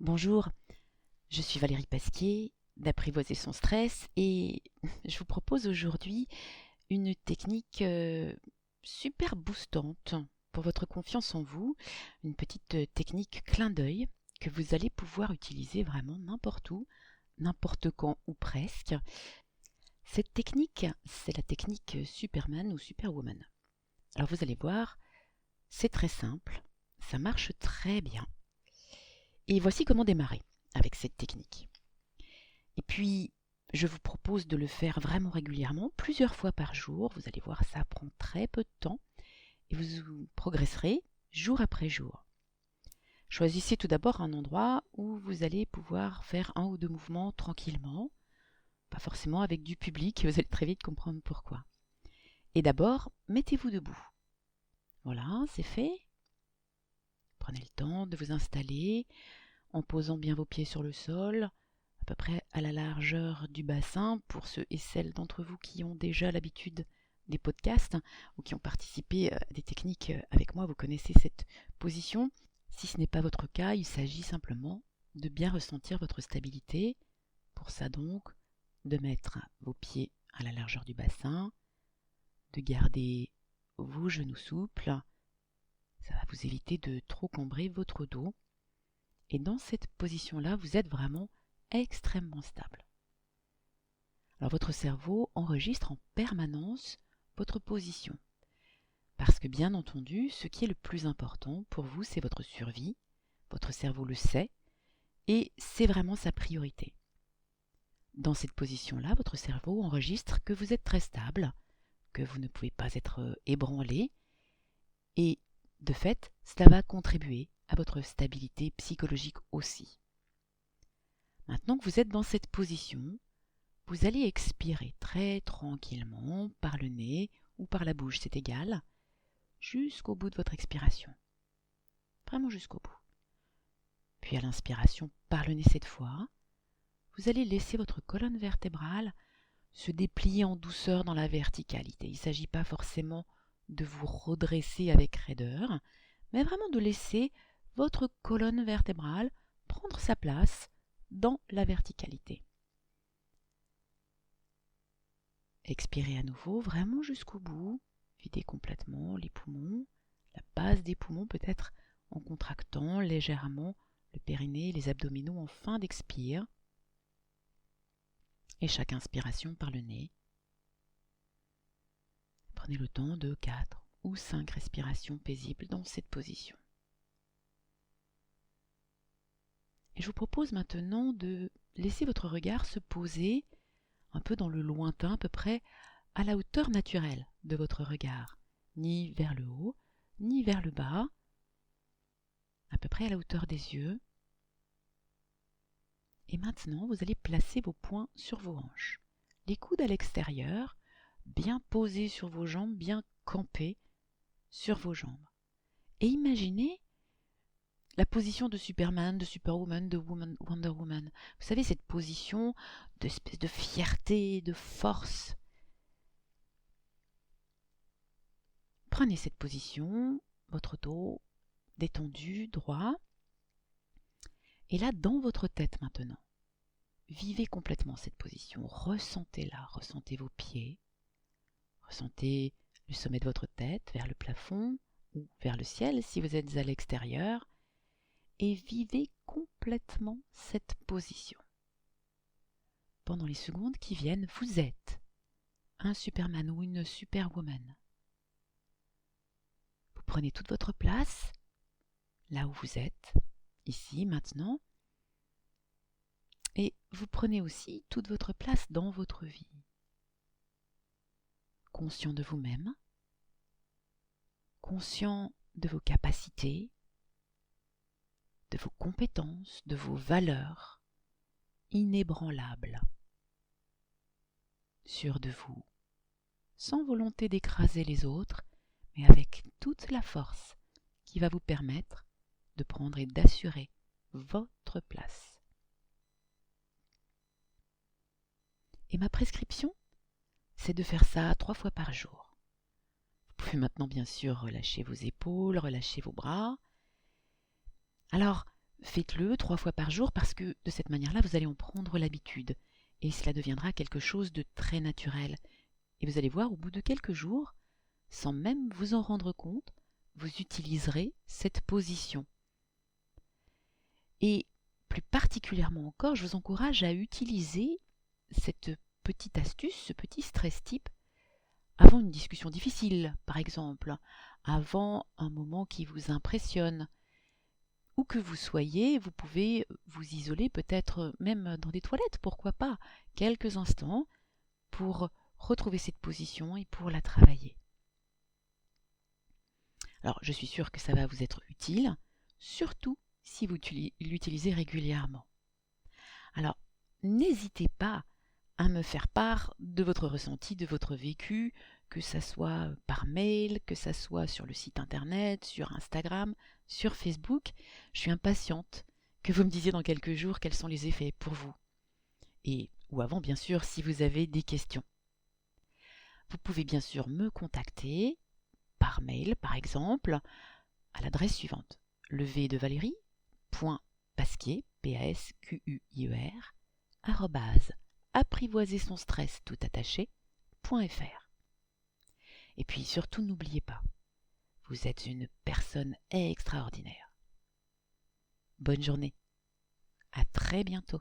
Bonjour, je suis Valérie Pasquier d'Apprivoiser son stress et je vous propose aujourd'hui une technique super boostante pour votre confiance en vous, une petite technique clin d'œil que vous allez pouvoir utiliser vraiment n'importe où, n'importe quand ou presque. Cette technique, c'est la technique Superman ou Superwoman. Alors vous allez voir, c'est très simple, ça marche très bien. Et voici comment démarrer avec cette technique. Et puis, je vous propose de le faire vraiment régulièrement, plusieurs fois par jour. Vous allez voir, ça prend très peu de temps et vous progresserez jour après jour. Choisissez tout d'abord un endroit où vous allez pouvoir faire un ou deux mouvements tranquillement, pas forcément avec du public, vous allez très vite comprendre pourquoi. Et d'abord, mettez-vous debout. Voilà, c'est fait. Prenez le temps de vous installer en posant bien vos pieds sur le sol, à peu près à la largeur du bassin. Pour ceux et celles d'entre vous qui ont déjà l'habitude des podcasts ou qui ont participé à des techniques avec moi, vous connaissez cette position. Si ce n'est pas votre cas, il s'agit simplement de bien ressentir votre stabilité. Pour ça donc, de mettre vos pieds à la largeur du bassin, de garder vos genoux souples. Ça va vous éviter de trop cambrer votre dos. Et dans cette position-là, vous êtes vraiment extrêmement stable. Alors votre cerveau enregistre en permanence votre position. Parce que bien entendu, ce qui est le plus important pour vous, c'est votre survie. Votre cerveau le sait et c'est vraiment sa priorité. Dans cette position-là, votre cerveau enregistre que vous êtes très stable, que vous ne pouvez pas être ébranlé et de fait, cela va contribuer à votre stabilité psychologique aussi. Maintenant que vous êtes dans cette position, vous allez expirer très tranquillement par le nez ou par la bouche, c'est égal, jusqu'au bout de votre expiration. Vraiment jusqu'au bout. Puis à l'inspiration par le nez cette fois, vous allez laisser votre colonne vertébrale se déplier en douceur dans la verticalité. Il ne s'agit pas forcément de vous redresser avec raideur, mais vraiment de laisser votre colonne vertébrale prendre sa place dans la verticalité. Expirez à nouveau, vraiment jusqu'au bout. Videz complètement les poumons, la base des poumons peut-être en contractant légèrement le périnée, les abdominaux en fin d'expire. Et chaque inspiration par le nez. Prenez le temps de 4 ou 5 respirations paisibles dans cette position. Et je vous propose maintenant de laisser votre regard se poser un peu dans le lointain, à peu près à la hauteur naturelle de votre regard, ni vers le haut, ni vers le bas, à peu près à la hauteur des yeux. Et maintenant, vous allez placer vos poings sur vos hanches, les coudes à l'extérieur, bien posés sur vos jambes, bien campés sur vos jambes. Et imaginez la position de Superman, de Superwoman, de Wonder Woman. Vous savez, cette position d'espèce de fierté, de force. Prenez cette position, votre dos détendu, droit. Et là, dans votre tête maintenant, vivez complètement cette position. Ressentez-la, ressentez vos pieds. Ressentez le sommet de votre tête vers le plafond ou vers le ciel si vous êtes à l'extérieur. Et vivez complètement cette position. Pendant les secondes qui viennent, vous êtes un Superman ou une Superwoman. Vous prenez toute votre place, là où vous êtes, ici, maintenant, et vous prenez aussi toute votre place dans votre vie. Conscient de vous-même, conscient de vos capacités, de vos compétences, de vos valeurs, inébranlables, sûr de vous, sans volonté d'écraser les autres, mais avec toute la force qui va vous permettre de prendre et d'assurer votre place. Et ma prescription, c'est de faire ça 3 fois par jour. Vous pouvez maintenant bien sûr relâcher vos épaules, relâcher vos bras. Alors, faites-le 3 fois par jour parce que de cette manière-là, vous allez en prendre l'habitude et cela deviendra quelque chose de très naturel. Et vous allez voir, au bout de quelques jours, sans même vous en rendre compte, vous utiliserez cette position. Et plus particulièrement encore, je vous encourage à utiliser cette petite astuce, ce petit stress type, avant une discussion difficile, par exemple, avant un moment qui vous impressionne. Où que vous soyez, vous pouvez vous isoler peut-être même dans des toilettes, pourquoi pas, quelques instants pour retrouver cette position et pour la travailler. Alors, je suis sûre que ça va vous être utile, surtout si vous l'utilisez régulièrement. Alors, n'hésitez pas à me faire part de votre ressenti, de votre vécu, que ça soit par mail, que ça soit sur le site internet, sur Instagram, sur Facebook. Je suis impatiente que vous me disiez dans quelques jours quels sont les effets pour vous. Et, ou avant, bien sûr, si vous avez des questions. Vous pouvez bien sûr me contacter par mail, par exemple, à l'adresse suivante: levedevalerie.pasquier, Pasquier, @apprivoisersonstress tout attaché.fr. Et puis surtout, n'oubliez pas, vous êtes une personne extraordinaire. Bonne journée, à très bientôt.